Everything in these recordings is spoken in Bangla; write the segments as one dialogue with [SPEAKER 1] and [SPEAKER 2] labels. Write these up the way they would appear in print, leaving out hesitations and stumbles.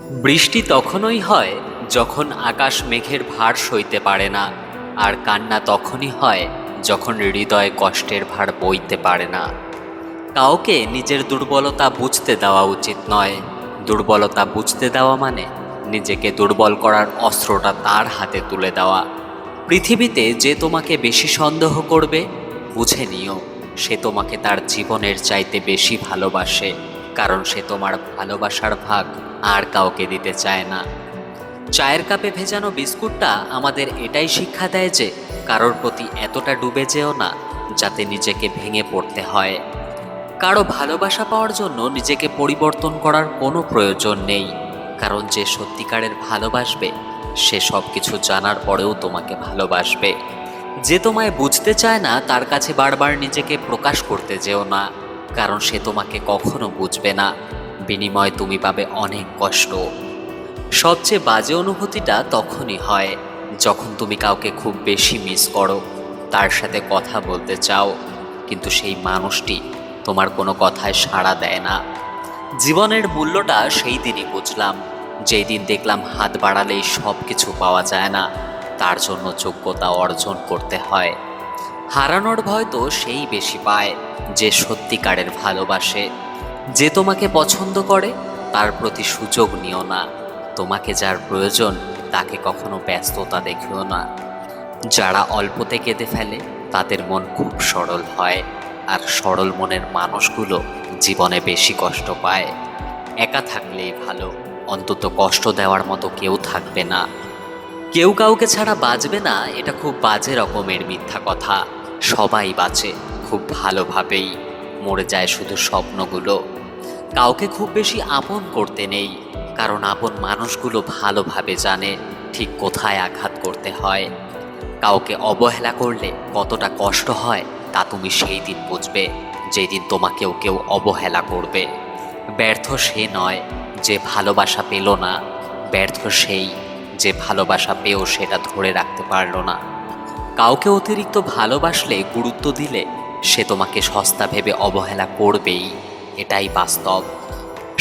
[SPEAKER 1] বৃষ্টি তখনই হয় যখন আকাশ মেঘের ভার সইতে পারে না, আর কান্না তখনই হয় যখন হৃদয় কষ্টের ভার বইতে পারে না। কাউকে নিজের দুর্বলতা বুঝতে দেওয়া উচিত নয়। দুর্বলতা বুঝতে দেওয়া মানে নিজেকে দুর্বল করার অস্ত্রটা তার হাতে তুলে দেওয়া। পৃথিবীতে যে তোমাকে বেশি সন্দেহ করবে, বুঝে নিও সে তোমাকে তার জীবনের চাইতে বেশি ভালোবাসে, কারণ সে তোমার ভালোবাসার ভাগ আর কাউকে দিতে চায় না। চায়ের কাপে ভেজানো বিস্কুটটা আমাদের এটাই শিক্ষা দেয় যে কারোর প্রতি এতটা ডুবে যেও না যাতে নিজেকে ভেঙে পড়তে হয়। কারো ভালোবাসা পাওয়ার জন্য নিজেকে পরিবর্তন করার কোনো প্রয়োজন নেই, কারণ যে সত্যিকারের ভালোবাসবে সে সব কিছু জানার পরেও তোমাকে ভালোবাসবে। যে তোমায় বুঝতে চায় না তার কাছে বারবার নিজেকে প্রকাশ করতে যেও না, কারণ সে তোমাকে কখনো বুঝবে না। বিনিময়ে তুমি পাবে অনেক কষ্ট। সবচেয়ে বাজে অনুভূতিটা তখনই হয় যখন তুমি কাউকে খুব বেশি মিস করো, তার সাথে কথা বলতে চাও, কিন্তু সেই মানুষটি তোমার কোনো কথায় সাড়া দেয় না। জীবনের মূল্যটা সেই দিনই বুঝলাম যেই দিন দেখলাম হাত বাড়ালেই সব কিছু পাওয়া যায় না, তার জন্য যোগ্যতা অর্জন করতে হয়। হারানোর ভয় তো সেই বেশি পায় যে সত্যিকারের ভালোবাসে। যে তোমাকে পছন্দ করে তার প্রতি সুযোগ নিও না। তোমাকে যার প্রয়োজন তাকে কখনো ব্যস্ততা দেখিও না। যারা অল্পতে কেঁদে ফেলে তাদের মন খুব সরল হয়, আর সরল মনের মানুষগুলো জীবনে বেশি কষ্ট পায়। একা থাকলেই ভালো, অন্তত কষ্ট দেওয়ার মতো কেউ থাকবে না। কেউ কাউকে ছাড়া বাঁচবে না, এটা খুব বাজে রকমের মিথ্যা কথা। সবাই বাঁচে, খুব ভালোভাবেই। মরে যায় শুধু স্বপ্নগুলো। কাউকে খুব বেশি আপন করতে নেই, কারণ আপন মানুষগুলো ভালোভাবে জানে ঠিক কোথায় আঘাত করতে হয়। কাউকে অবহেলা করলে কতটা কষ্ট হয় তা তুমি সেই দিন বুঝবে যেই দিন তোমাকেও কেউ অবহেলা করবে। ব্যর্থ সে নয় যে ভালোবাসা পেল না, ব্যর্থ সেই যে ভালোবাসা পেয়েও সেটা ধরে রাখতে পারল না। কাউকে অতিরিক্ত ভালোবাসলে, গুরুত্ব দিলে সে তোমাকে সস্তা ভেবে অবহেলা করবেই, এটাই বাস্তব।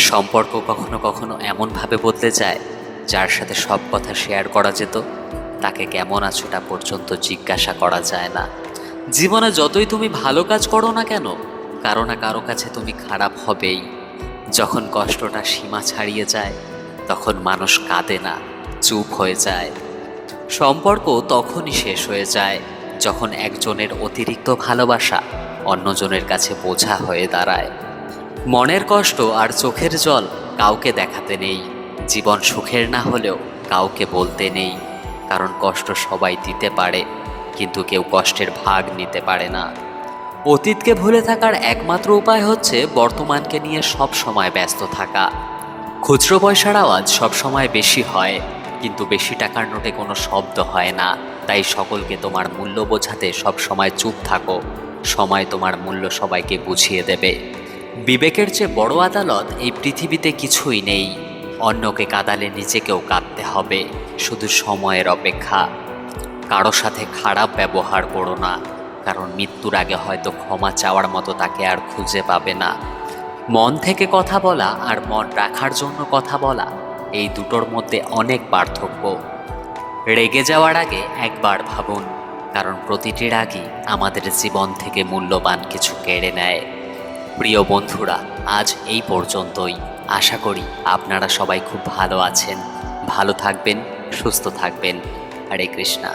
[SPEAKER 1] সম্পর্ক কখনো কখনো এমনভাবে বদলে যায়, যার সাথে সব কথা শেয়ার করা যেত তাকে কেমন আছোটা পর্যন্ত জিজ্ঞাসা করা যায় না। জীবনে যতই তুমি ভালো কাজ করো না কেন, কারো না কারো কাছে তুমি খারাপ হবেই। যখন কষ্টটা সীমা ছাড়িয়ে যায় তখন মানুষ কাঁদে না, চুপ হয়ে যায়। সম্পর্ক তখনই শেষ হয়ে যায় যখন একজনের অতিরিক্ত ভালোবাসা অন্যজনের কাছে বোঝা হয়ে দাঁড়ায়। মনের কষ্ট আর চোখের জল কাউকে দেখাতে নেই। জীবন সুখের না হলেও কাউকে বলতে নেই, কারণ কষ্ট সবাই দিতে পারে, কিন্তু কেউ কষ্টের ভাগ নিতে পারে না। অতীতকে ভুলে থাকার একমাত্র উপায় হচ্ছে বর্তমানকে নিয়ে সব সময় ব্যস্ত থাকা। খুচরো পয়সার আওয়াজ সবসময় বেশি হয়, কিন্তু বেশি টাকার নোটে কোনো শব্দ হয় না। তাই সকলকে তোমার মূল্য বোঝাতে সব সময় চুপ থাকো। সময় তোমার মূল্য সবাইকে বুঝিয়ে দেবে। বিবেকের চেয়ে বড় আদালত এই পৃথিবীতে কিছুই নেই। অন্যকে কাঁদালে নিজেকেও কাঁদতে হবে, শুধু সময়ের অপেক্ষা। কারো সাথে খারাপ ব্যবহার করো না, কারণ মৃত্যুর আগে হয়তো ক্ষমা চাওয়ার মতো তাকে আর খুঁজে পাবে না। মন থেকে কথা বলা আর মন রাখার জন্য কথা বলা, এই দুটোর মধ্যে অনেক পার্থক্য। রেগে যাওয়ার আগে একবার ভাবুন, কারণ প্রতিটি রাগই আমাদের জীবন থেকে মূল্যবান কিছু কেড়ে নেয়। প্রিয় বন্ধুরা, আজ এই পর্যন্তই। আশা করি আপনারা সবাই খুব ভালো আছেন। ভালো থাকবেন, সুস্থ থাকবেন। হরে কৃষ্ণা।